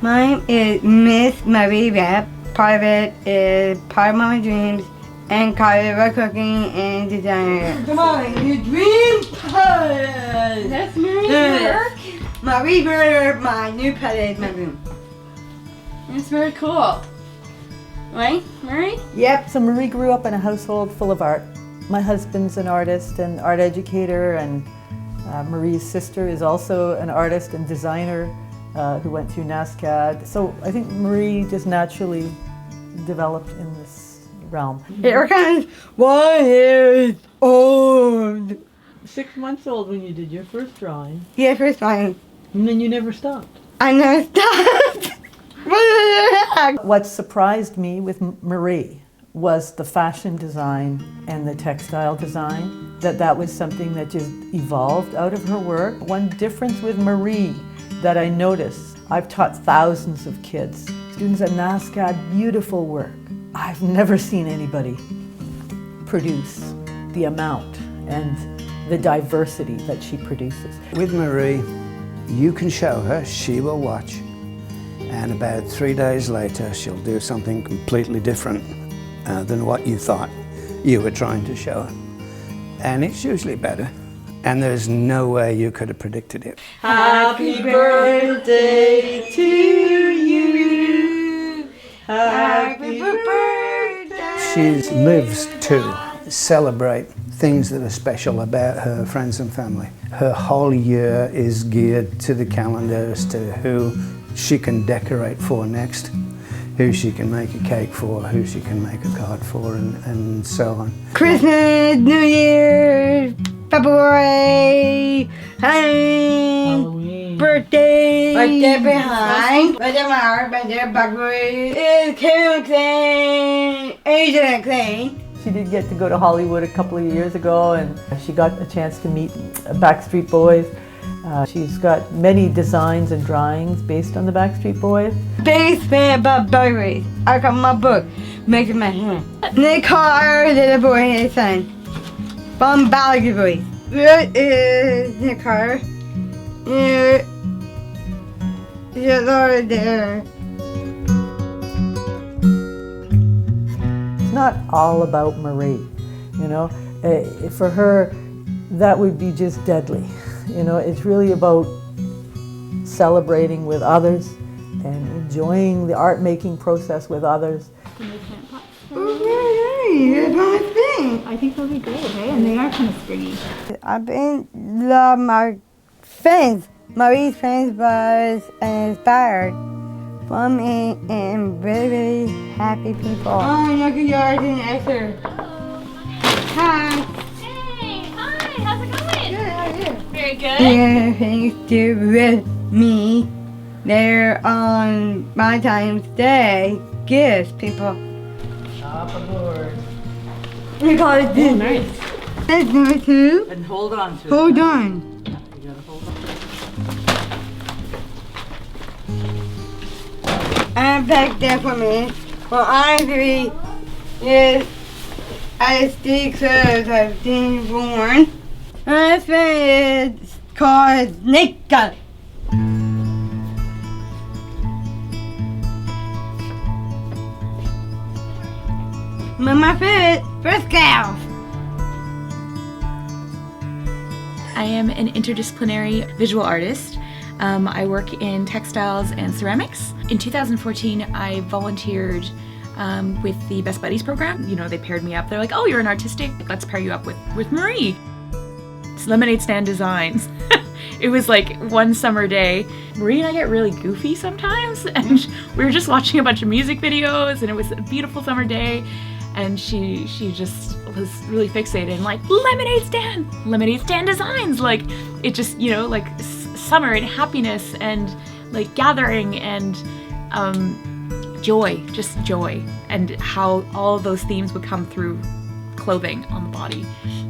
Mine is Miss Marie Webb. Part of it is part of my dreams and college of cooking and designer. Come on, your dream palace! That's Marie's work? Marie Webb, my new palace, my room. That's very cool. Right, Marie? Yep. So Marie grew up in a household full of art. My husband's an artist and art educator, and Marie's sister is also an artist and designer who went through NASCAD. So I think Marie just naturally developed in this realm. Here comes 1 year old. 6 months old when you did your first drawing, Yeah, first time. and then you never stopped. I never stopped. What the heck? What surprised me with Marie was the fashion design and the textile design, that was something that just evolved out of her work. One difference with Marie that I noticed, I've taught thousands of kids, students at NASCAD, beautiful work. I've never seen anybody produce the amount and the diversity that she produces. With Marie, you can show her, she will watch, and about 3 days later she'll do something completely different than what you thought you were trying to show her. And it's usually better, and there's no way you could have predicted it. Happy birthday to you. Happy birthday. She lives to celebrate things that are special about her friends and family. Her whole year is geared to the calendar as to who she can decorate for next, who she can make a cake for, who she can make a card for, and so on. Christmas, New Year's, February, Halloween, birthday, behind, birthday March, birthday February, is Kim McLean, Asia McLean. She did get to go to Hollywood a couple of years ago, and she got a chance to meet Backstreet Boys. She's got many designs and drawings based on the Backstreet Boys. Biggest fan about berries. I got my book, making my hand. Nick Carter, little boy and his son. From Valley Boys. Here is Nick Carter. Here is Laura there. It's not all about Marie, you know. For her, that would be just deadly. You know, it's really about celebrating with others and enjoying the art making process with others. I think they'll be great, hey? And they are kind of springy. I've been love my friends. Marie's friends was inspired from me and really, really happy people. Oh, look at yours and Esther. Hi. Hey, hi, how's it going? Good, how are you? Very good. Yeah, thanks to with me. They're on Valentine's Day gifts, people. Top aboard. We call it this. Nice. That's number 2. And hold on to it. Hold on. You gotta hold on. I packed that for me. Well, honestly, yes, I still clothes I've been worn. My friend is called Snake Gun. My favorite first cow. I am an interdisciplinary visual artist. I work in textiles and ceramics. In 2014, I volunteered with the Best Buddies program. You know, they paired me up. They're like, oh, you're an artistic, let's pair you up with Marie. It's lemonade stand designs. It was like one summer day. Marie and I get really goofy sometimes, and we were just watching a bunch of music videos, and it was a beautiful summer day, and she just was really fixated and like, lemonade stand designs. Like, it just, you know, like summer and happiness and like gathering and joy, just joy, and how all of those themes would come through clothing on the body.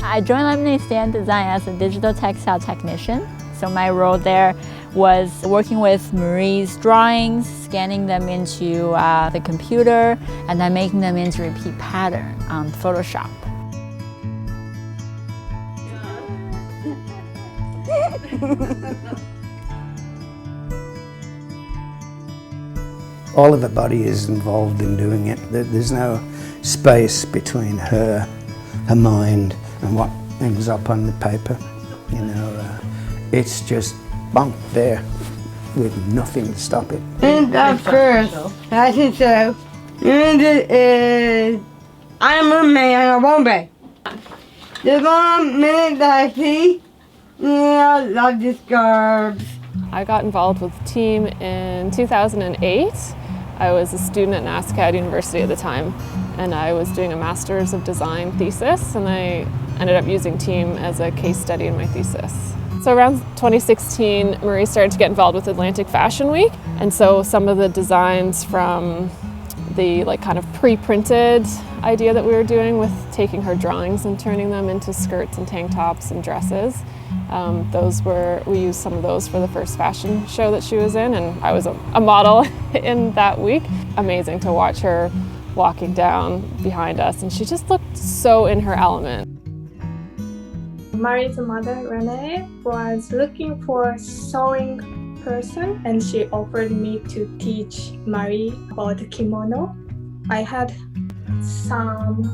I joined Lemonade Stand Design as a digital textile technician. So my role there was working with Marie's drawings, scanning them into the computer, and then making them into repeat pattern on Photoshop. All of her body is involved in doing it. There's no space between her mind and what ends up on the paper. You know, it's just bunk there with nothing to stop it. And at first, I think so. And it is, I'm a man, I won't be. The 1 minute that I see, I love this garbs. I got involved with the team in 2008. I was a student at NASCAD University at the time, and I was doing a Master's of Design thesis, and I ended up using team as a case study in my thesis. So around 2016, Marie started to get involved with Atlantic Fashion Week, and so some of the designs from the kind of pre-printed idea that we were doing with taking her drawings and turning them into skirts and tank tops and dresses. We used some of those for the first fashion show that she was in, and I was a model in that week. Amazing to watch her walking down behind us, and she just looked so in her element. Marie's mother, Renee, was looking for a sewing person, and she offered me to teach Marie about kimono. I had some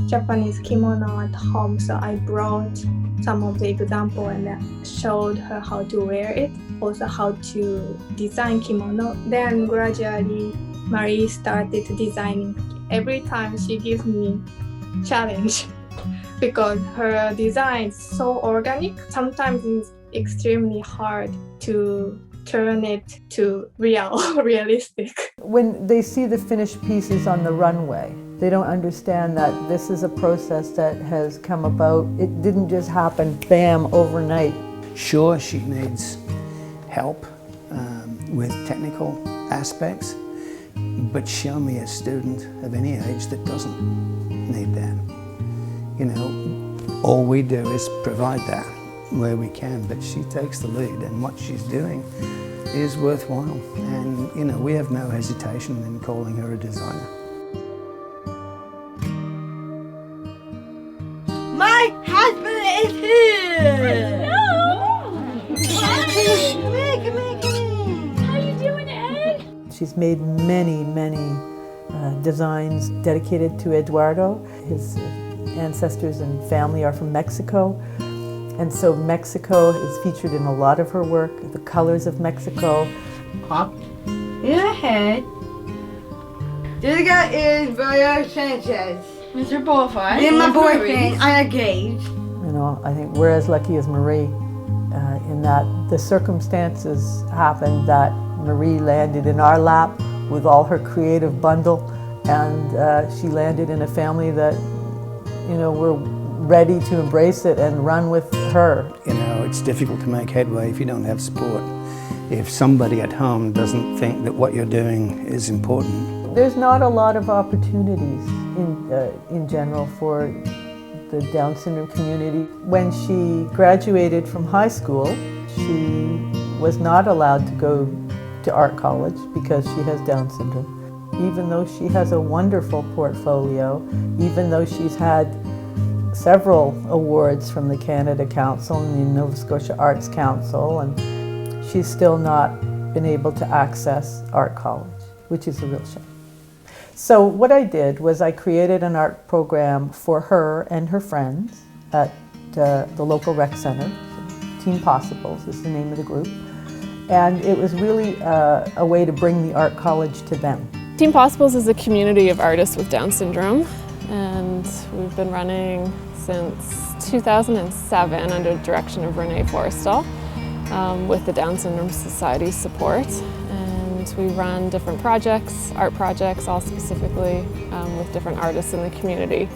Japanese kimono at home, so I brought some of the example and showed her how to wear it, also how to design kimono. Then gradually Marie started designing. Every time she gives me challenge because her design is so organic. Sometimes it's extremely hard to turn it to realistic. When they see the finished pieces on the runway, they don't understand that this is a process that has come about. It didn't just happen, bam, overnight. Sure, she needs help with technical aspects, but show me a student of any age that doesn't need that. You know, all we do is provide that where we can, but she takes the lead, and what she's doing is worthwhile. And, you know, we have no hesitation in calling her a designer. My husband is here! Come here. How you doing, Ed? She's made many, many designs dedicated to Eduardo. His ancestors and family are from Mexico, and so Mexico is featured in a lot of her work. The colors of Mexico. Pop in her head. This guy is Mario Sanchez. Mr. Bullfight. And my boyfriend, I engaged. You know, I think we're as lucky as Marie in that the circumstances happened that Marie landed in our lap with all her creative bundle, and she landed in a family that, you know, we're ready to embrace it and run with her. You know, it's difficult to make headway if you don't have support. If somebody at home doesn't think that what you're doing is important. There's not a lot of opportunities in general for the Down syndrome community. When she graduated from high school, she was not allowed to go to art college because she has Down syndrome. Even though she has a wonderful portfolio, even though she's had several awards from the Canada Council and the Nova Scotia Arts Council, and she's still not been able to access art college, which is a real shame. So what I did was I created an art program for her and her friends at the local rec center. Team Possibles is the name of the group. And it was really a way to bring the art college to them. Team Possibles is a community of artists with Down syndrome, and we've been running since 2007 under the direction of Renee Forrestal with the Down Syndrome Society's support. And we run different projects, art projects, all specifically with different artists in the community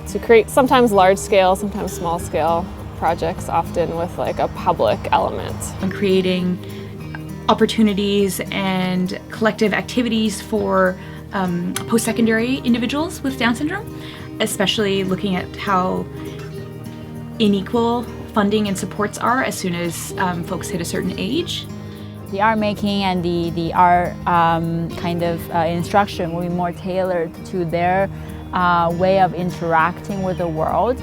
to create sometimes large scale, sometimes small scale projects, often with like a public element. And creating opportunities and collective activities for post-secondary individuals with Down syndrome, especially looking at how unequal funding and supports are as soon as folks hit a certain age. The art making and the art kind of instruction will be more tailored to their way of interacting with the world,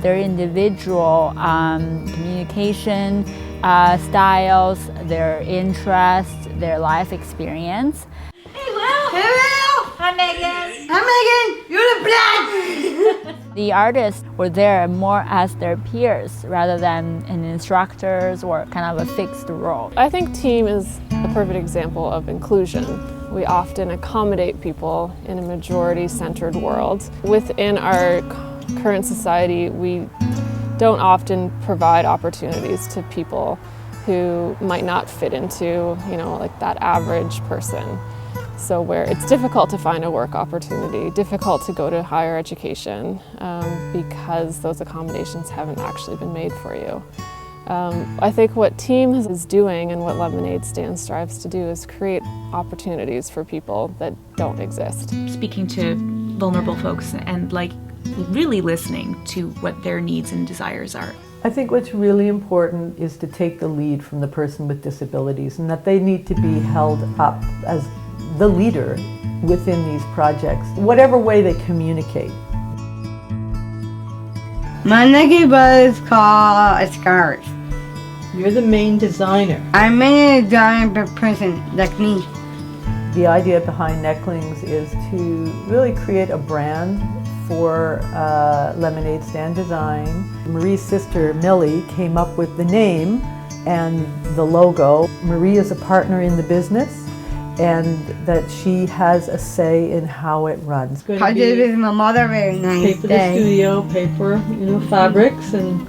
their individual communication styles, their interests, their life experience. Hey, Hi, Megan. Hi Megan, you're the black. The artists were there more as their peers rather than an instructors or kind of a fixed role. I think team is a perfect example of inclusion. We often accommodate people in a majority-centered world. Within our current society, we don't often provide opportunities to people who might not fit into, like that average person. So where it's difficult to find a work opportunity, difficult to go to higher education because those accommodations haven't actually been made for you. I think what Team is doing and what Lemonade Stand strives to do is create opportunities for people that don't exist. Speaking to vulnerable folks and really listening to what their needs and desires are. I think what's really important is to take the lead from the person with disabilities, and that they need to be held up as the leader within these projects, whatever way they communicate. My neck was called a scarf. You're the main designer. I'm a design person like me. The idea behind Necklings is to really create a brand for Lemonade Stand Design. Marie's sister, Millie, came up with the name and the logo. Marie is a partner in the business, and that she has a say in how it runs. I did it with my mother very nice Pay for the day. studio, pay for fabrics and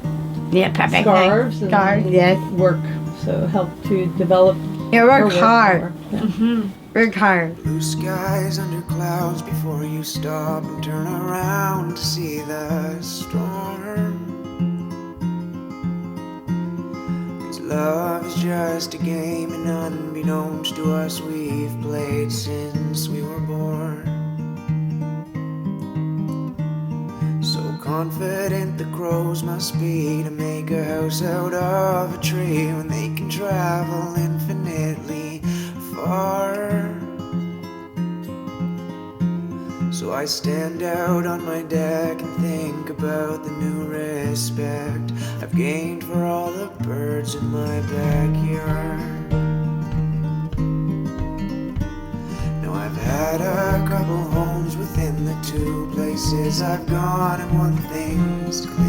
Yeah, perfect. scarves and Scarves, yes. work. So help to develop. You her work work hard. more. Work hard. Blue skies under clouds before you stop and turn around to see the storm. 'Cause love is just a game, and unbeknownst to us we've played since we were born. So confident the crows must be to make a house out of a tree when they can travel infinitely far. So I stand out on my deck and think about the new respect I've gained for all the birds in my backyard. Now I've had a couple homes within the two places I've gone, and one thing's clear: